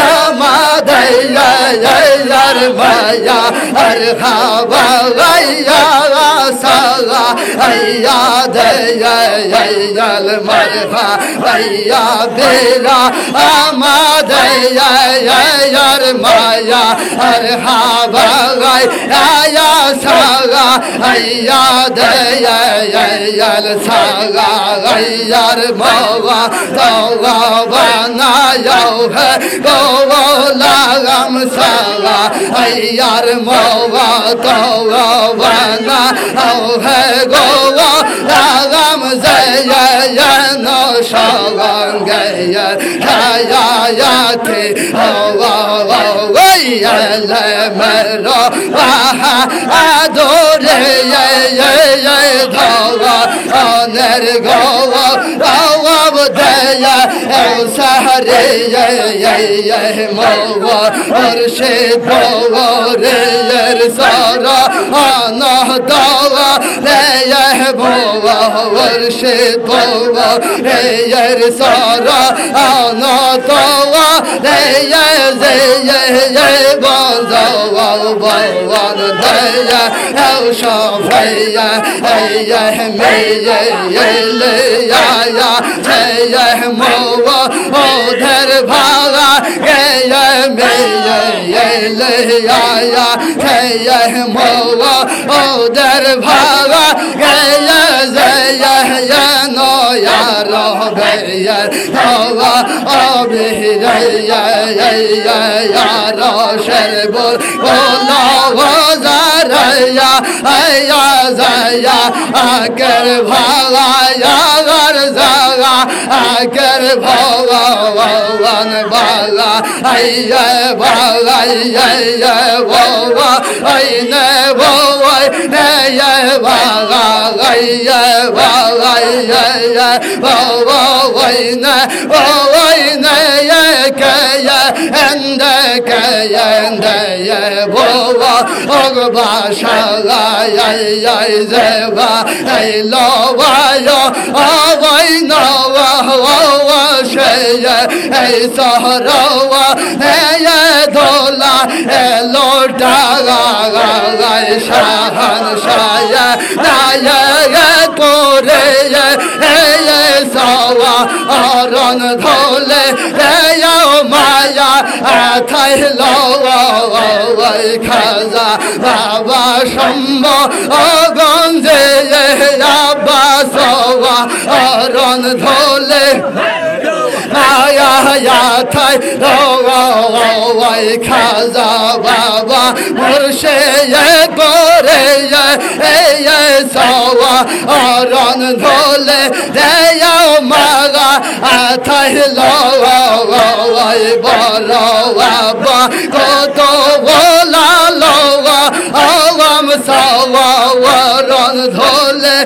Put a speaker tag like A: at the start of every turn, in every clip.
A: আমাদের ইয়ার মায়া আর হাওয়া গাইয়া সালা আইয়া দে ইয়াল মারহা আইয়া বেরা আমাদের ইয়ার মায়া আর হাওয়া গাইয়া সালা আইয়া দে ইয়াল সালা আইয়ার মাওয়া তাওয়া বানায়াও হে গোলা গাম সালা আইয়ার মাওয়া তাওয়া বানায়াও হে গোলা গাম জায়ানো সালাম গায়া হায়াতে ওয়া ওয়া মেরো আহা আদরে ধাওয়া অনের গোয়া রাওয়াব দেয়া সাহারে মোয়া অর্শে দোরে সারা আনা দাওয়া রে মোয়া অর্শে দোয়া রে সারা আনা দাওয়া রে বন্দাওয়া বাওয়ান দেয়া শাফিয়া মোয়া ওধর ভাগা গয়া মোয়া ওধর ভাগা গয়া জয়া নো यार गया हवा अबिरया यार शरबुल बोला वज़ारया आया जया आकर भागा यार जगा आकर भागा वन भागा आया भागा या वो आईने वो ने ये भागा गया भागा या वो वैने ये कया ये वो अगबाशा या जेबा लो वायो वैनो वो शेया सहरवा ये धोला लोटा शाहन शाया नाया कोरे सावा औरन धोले या माया थाई लो वै खाजा बाबा शंभो गंजे या सावा औरन धोले माया या थाई लो वै खाजा बाबा मुर्शे ये गोरे ये सावा औरन धोले या मागा थाई लो वै बरो बाबा को तो बोला लो आवाम सावा वरन धोले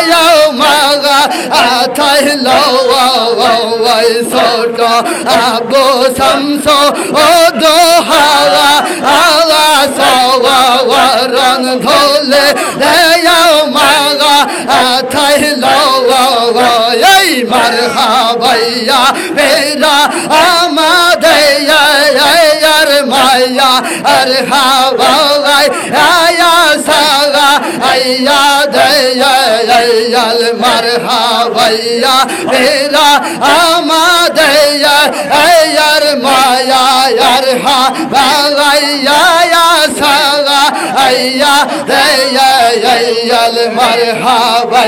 A: या मागा थाई लो वै सोटो आबो समसो ओ दो हाला आला सावा वरन धोले या मागा थाई लो मरहबा मेरा आमादे यार माया अर हवा आया सागा आया दे याल मरहबा मेरा आमादे यार माया यार हवा आया सागा आया दे याल मरहबा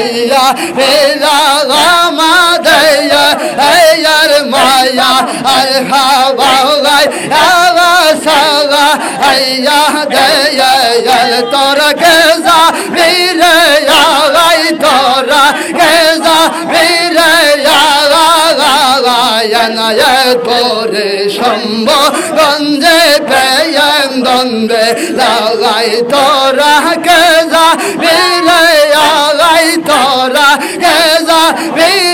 A: मेरा आमादया यार माया अर हवा आवा सागा आया दया यार तोरा कैसा मेरे आगाई तोरा कैसा मेरे आगायना ये तोरे शंभो गंजे पेयन दंदे लगाई तोरा कैसा मेरे आगाई तोरा कैसा मेरे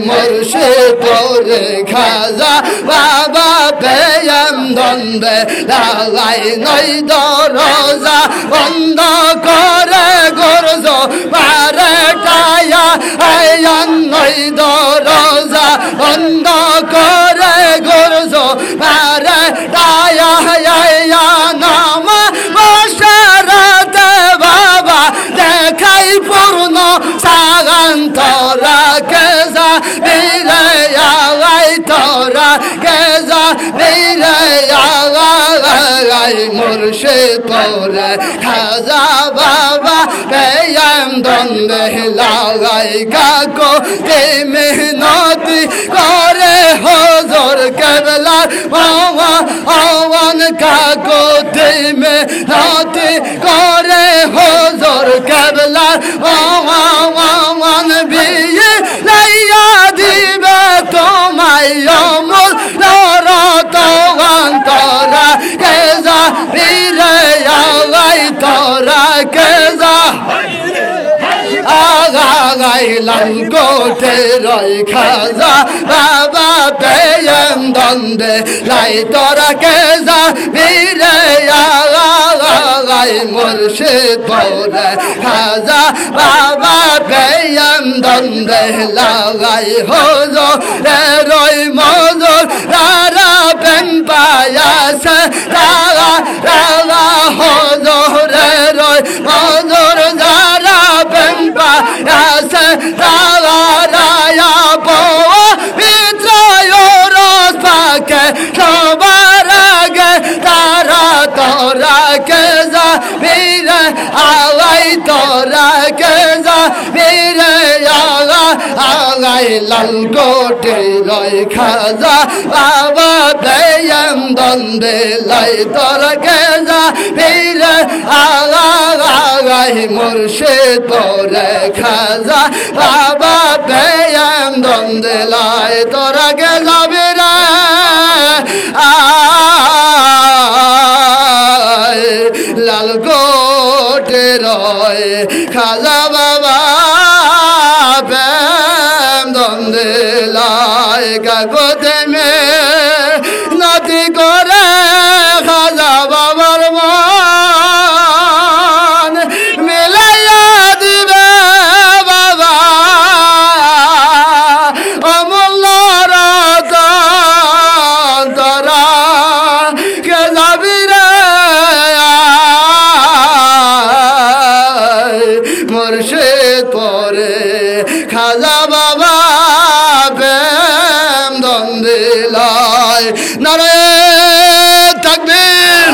A: मुर्शिद तोरे खाजा बाबा पेयम दंदे लगाई नई दरोजा बंद करे गुरजो बारे टाया आयन नई दरोजा बंद करे লাগাই মুর্শিদ তোরে খাজা বাবা পেয়াম দ্বন্দ্বে লাগাই কাকো তে মেহনতি করে হুজুর কেবলার বাবা আওয়ান কাকো তে মেহনতি করে হুজুর কেবলার বাবা আওয়ান বিয়ে লাইয়া দিবে তোমায় অমল নরতওয়ান তোরা কেজা বীরে আগাই তোরা কেজা আগাই লাল কোটে রই খাজা বাবা পেয়ম দ্বন্দ্বে লাই তোরা কেজা বীরে আগাই মুর্শিদ তোরে খাজা বাবা পেয়ম দ্বন্দ্বে লাগাই হুজুর রই মজুর রারা পেন পায়াসে রাগা রাগা হুজুর রই মজুর যারা পেন পায়াসে রাগা রায়া পোয়া বিদ্রোহ পাকে সবার আগে তারা তোরা কেজা বীরে আগাই তোরা কেজা বীরে আগাই লাল কোটে রই খাজা বাবা পেয়ম দ্বন্দ্বে লাই তোরা কেজা বীরে আগাই মুর্শিদ তোরে খাজা বাবা পেয়ম দ্বন্দ্বে লাই তোরা কেজা বীরে লাল কোটে রয় খাজা বাবা প্রেম দ্বন্দ্বে লাই কাগজে মে নতি করে খাজা বাবার মন মিলাইয়া দিবে বাবা অমূল্য রতন তোরা কে যাবি রে মুর্শিদ পরে খাজা বাবা প্রেম দ্বন্দ্বে লাই নারে তাকবীর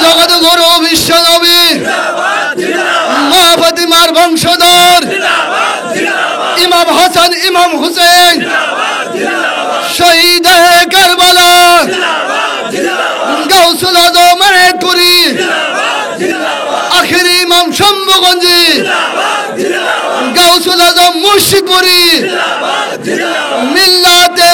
A: জগত গুরু বিশ্ব নবী মা ফাতিমার বংশধর ইমাম হাসান ইমাম হুসেন শহীদ কারবালা গাউসুল আজম কুরি আখেরি ইমাম শম্ভুগঞ্জি গাউসুল আজম মুর্শিদপুরি মিল্লাতে